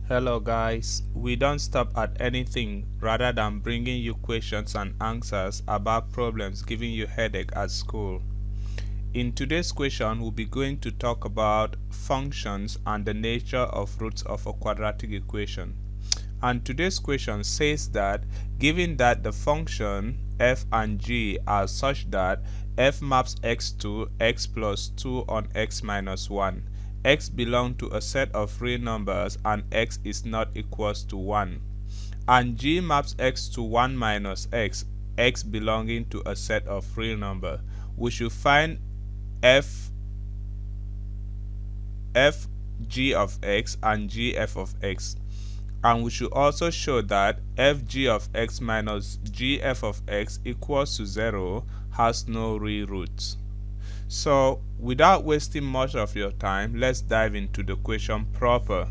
Hello guys, we don't stop at anything rather than bringing you questions and answers about problems giving you headache at school. In today's question, we'll be going to talk about functions and the nature of roots of a quadratic equation. And today's question says that given that the function f and g are such that f maps x to x plus 2 on x minus 1, x belongs to a set of real numbers and x is not equals to 1, and g maps x to 1 minus x, x belonging to a set of real number, we should find f g of x and g f of x. And we should also show that f g of x minus g f of x equals to 0 has no real roots. So without wasting much of your time, let's dive into the question proper.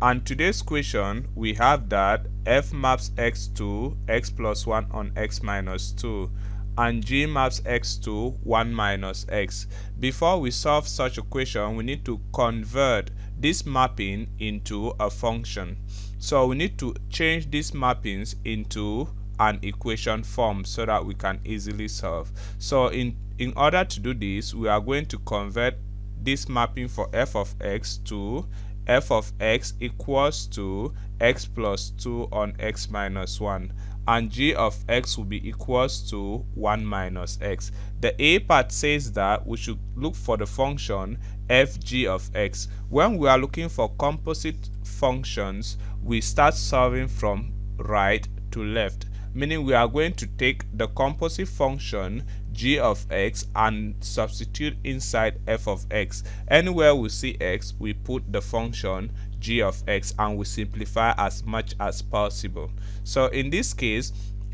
And today's question, we have that f maps x to x plus 1 on x minus 2 and g maps x to 1 minus x. Before we solve such a question, we need to convert this mapping into a function. So we need to change these mappings into an equation form so that we can easily solve. So in order to do this, we are going to convert this mapping for f of x to f of x equals to x plus 2 on x minus 1, and g of x will be equals to 1 minus x. The a part says that we should look for the function f g of x. When we are looking for composite functions, we start solving from right to left, meaning we are going to take the composite function g of x and substitute inside f of x. Anywhere we see x, we put the function g of x and we simplify as much as possible. So in this case,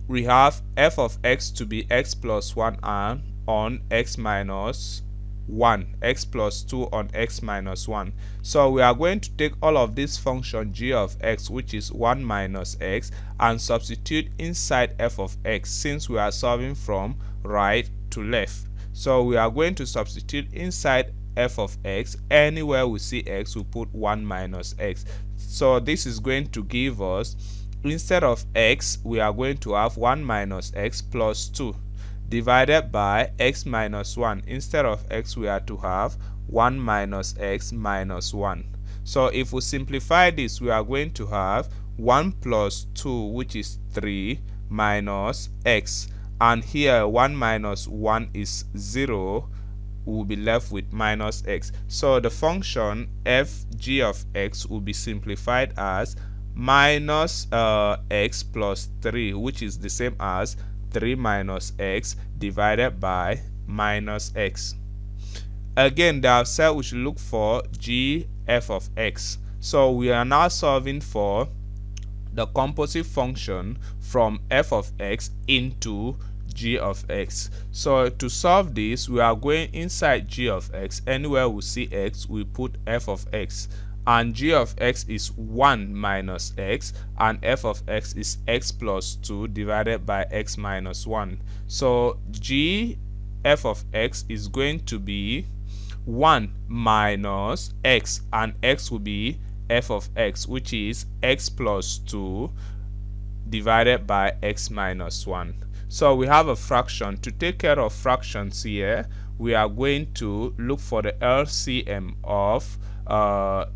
we have f of x to be x plus 1 and on x minus 1, x plus 2 on x minus 1. So we are going to take all of this function g of x, which is 1 minus x, and substitute inside f of x since we are solving from right to left. So we are going to substitute inside f of x. Anywhere we see x, we put 1 minus x. So this is going to give us, instead of x, we are going to have 1 minus x plus 2 divided by x minus 1. Instead of x, we are to have 1 minus x minus 1. So if we simplify this, we are going to have 1 plus 2, which is 3, minus x, and here 1 minus 1 is 0. We will be left with minus x. So the function f g of x will be simplified as minus x plus 3, which is the same as 3 minus x divided by minus x. Again, they have said we should look for g f of x. So we are now solving for the composite function from f of x into g of x. So to solve this, we are going inside g of x. Anywhere we see x, we put f of x, and g of x is 1 minus x, and f of x is x plus 2 divided by x minus 1. So g f of x is going to be 1 minus x, and x will be f of x, which is x plus 2 divided by x minus 1. So we have a fraction. To take care of fractions here, we are going to look for the LCM of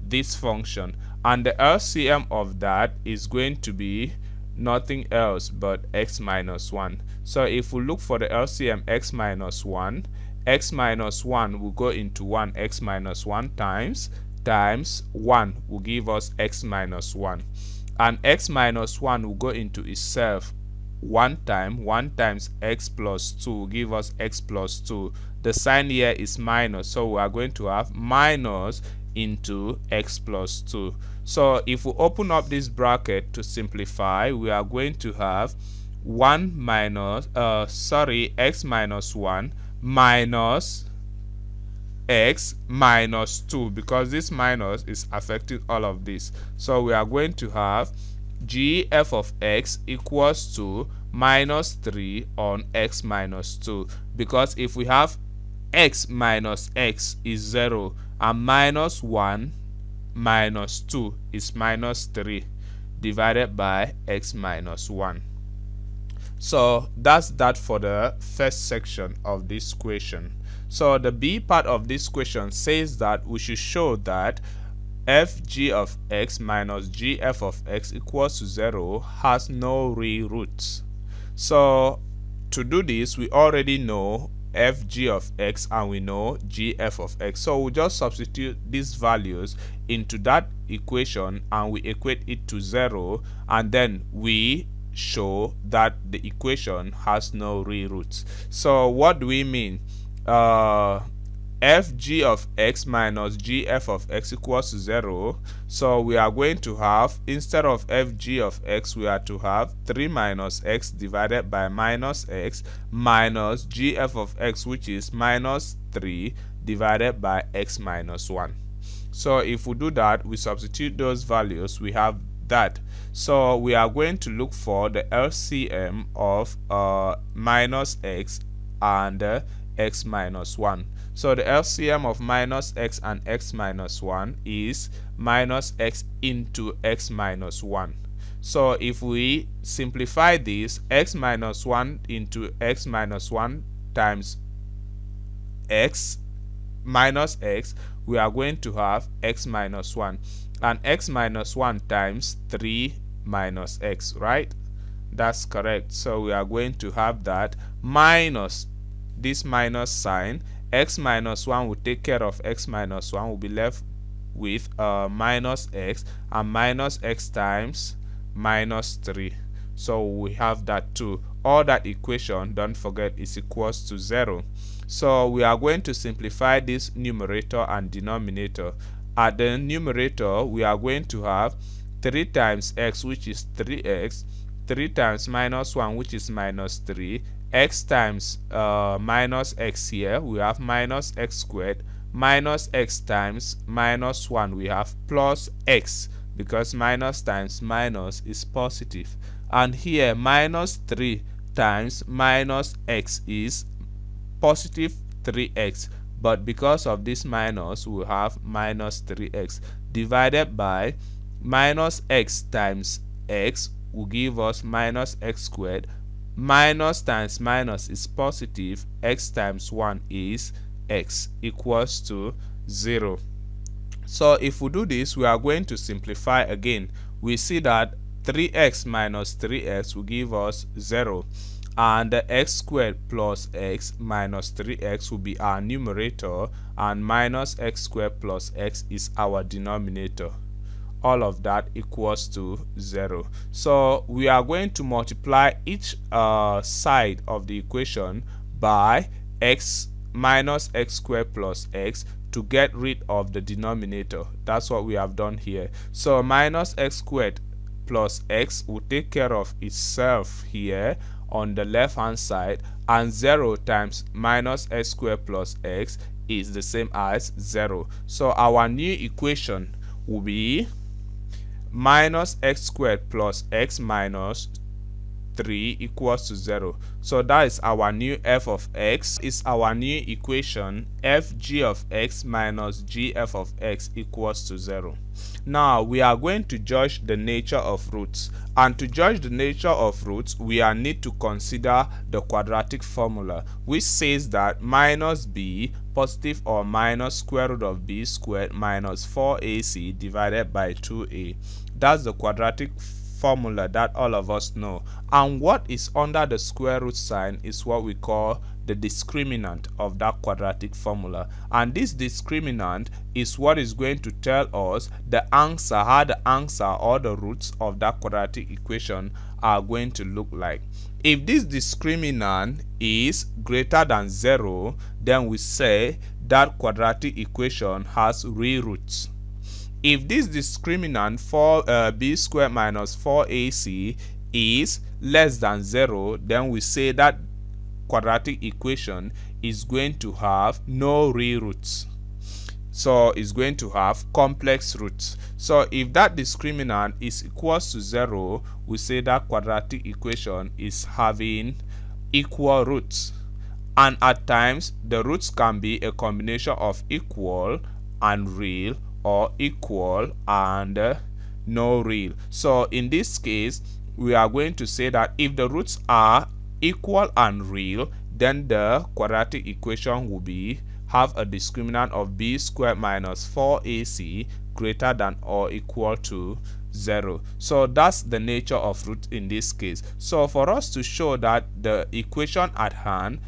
this function, and the LCM of that is going to be nothing else but x minus 1. So if we look for the LCM x minus 1, x minus 1 will go into 1, x minus 1 times 1 will give us x minus 1, and x minus 1 will go into itself 1 times x plus 2 will give us x plus 2. The sign here is minus, so we are going to have minus into x plus 2. So if we open up this bracket to simplify, we are going to have 1 minus x minus 1 minus x minus 2, because this minus is affecting all of this. So we are going to have g f of x equals to minus 3 on x minus 2, because if we have x minus x is 0 and minus 1 minus 2 is minus 3 divided by x minus 1. So that's that for the first section of this question. So the B part of this question says that we should show that fg of x minus gf of x equals to 0 has no real roots. So to do this, we already know fg of x and we know gf of x. So we just substitute these values into that equation and we equate it to 0, and then we show that the equation has no real roots. So what do we mean? Fg of x minus gf of x equals to 0. So we are going to have, instead of fg of x, we are to have 3 minus x divided by minus x minus gf of x, which is minus 3 divided by x minus 1. So if we do that, we substitute those values, we have that. So we are going to look for the LCM of minus x and x minus 1. So the LCM of minus x and x minus 1 is minus x into x minus 1. So if we simplify this, x minus 1 into x minus 1 times x minus x, we are going to have x minus 1, and x minus 1 times 3 minus x, right? That's correct. So we are going to have that minus this minus sign. X minus 1 will take care of x minus 1, will be left with minus x, and minus x times minus 3. So we have that too. All that equation, don't forget, is equals to 0. So we are going to simplify this numerator and denominator. At the numerator, we are going to have 3 times x, which is 3x, 3 times minus 1, which is minus 3, x times minus x here, we have minus x squared, minus x times minus 1, we have plus x, because minus times minus is positive. And here minus 3 times minus x is positive 3x, but because of this minus, we have minus 3x divided by minus x times x will give us minus x squared. Minus times minus is positive, x times 1 is x, equals to 0. So if we do this, we are going to simplify again. We see that 3x minus 3x will give us 0, and the x squared plus x minus 3x will be our numerator, and minus x squared plus x is our denominator. All of that equals to 0. So we are going to multiply each side of the equation by x minus x squared plus x to get rid of the denominator. That's what we have done here. So minus x squared plus x will take care of itself here on the left hand side, and 0 times minus x squared plus x is the same as 0. So our new equation will be minus x squared plus x minus 3 equals to 0. So that is our new f of x, is our new equation, fg of x minus gf of x equals to 0. Now we are going to judge the nature of roots, and to judge the nature of roots, we are need to consider the quadratic formula, which says that minus b positive or minus square root of b squared minus 4ac divided by 2a. That's the quadratic formula that all of us know, and what is under the square root sign is what we call the discriminant of that quadratic formula, and this discriminant is what is going to tell us the answer, how the answer or the roots of that quadratic equation are going to look like. If this discriminant is greater than 0, then we say that quadratic equation has real roots. If this discriminant for b squared minus 4ac is less than 0, then we say that quadratic equation is going to have no real roots. So it's going to have complex roots. So if that discriminant is equals to 0, we say that quadratic equation is having equal roots. And at times, the roots can be a combination of equal and real, or equal and no real. So in this case, we are going to say that if the roots are equal and real, then the quadratic equation will be have a discriminant of b squared minus 4ac greater than or equal to 0. So that's the nature of root in this case. So for us to show that the equation at hand,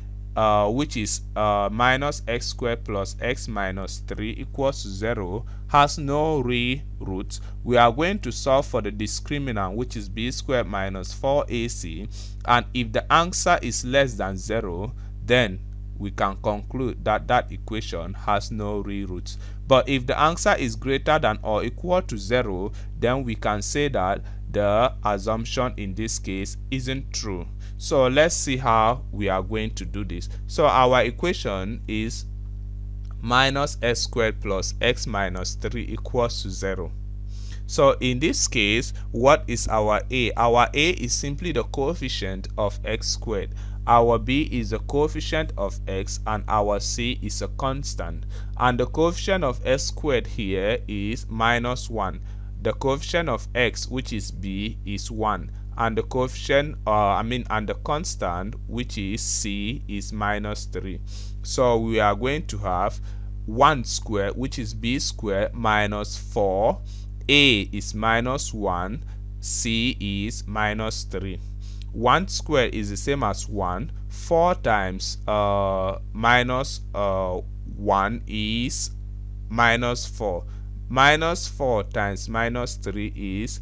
which is minus x squared plus x minus 3 equals to 0, has no real roots, we are going to solve for the discriminant, which is b squared minus 4ac, and if the answer is less than 0, then we can conclude that that equation has no real roots. But if the answer is greater than or equal to 0, then we can say that the assumption in this case isn't true. So let's see how we are going to do this. So our equation is minus x squared plus x minus 3 equals to 0. So in this case, what is our a? Our a is simply the coefficient of x squared. Our b is the coefficient of x, and our c is a constant. And the coefficient of x squared here is minus 1. The coefficient of x, which is b, is 1. And the coefficient, and the constant, which is c, is minus 3. So we are going to have 1 squared, which is b squared, minus 4. A is minus 1, c is minus 3. 1 squared is the same as 1. 4 times minus 1 is minus 4. Minus 4 times minus 3 is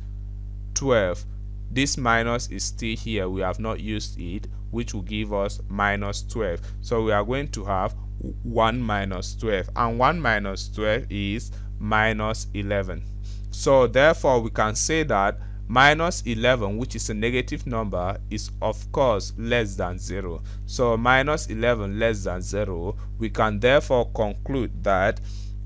12. This minus is still here, we have not used it, which will give us minus 12. So we are going to have 1 minus 12, and 1 minus 12 is minus 11. So therefore we can say that minus 11, which is a negative number, is of course less than 0. So minus 11 less than 0, we can therefore conclude that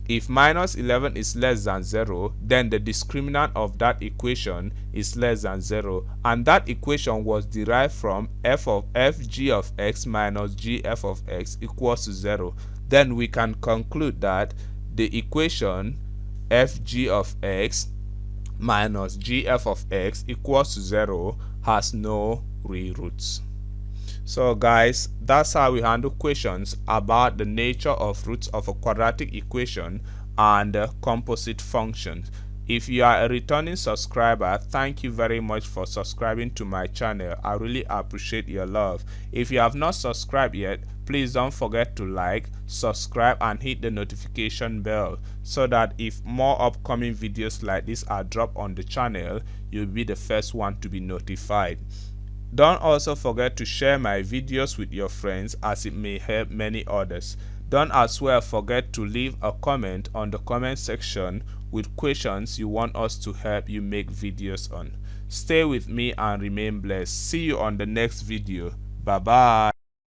if minus 11 is less than 0, then the discriminant of that equation is less than 0, and that equation was derived from fg of x minus gf of x equals to 0. Then we can conclude that the equation fg of x minus gf of x equals to 0 has no real roots. So guys, that's how we handle questions about the nature of roots of a quadratic equation and composite functions. If you are a returning subscriber, thank you very much for subscribing to my channel. I really appreciate your love. If you have not subscribed yet, please don't forget to like, subscribe, and hit the notification bell so that if more upcoming videos like this are dropped on the channel, you'll be the first one to be notified. Don't also forget to share my videos with your friends, as it may help many others. Don't as well forget to leave a comment on the comment section with questions you want us to help you make videos on. Stay with me and remain blessed. See you on the next video. Bye bye.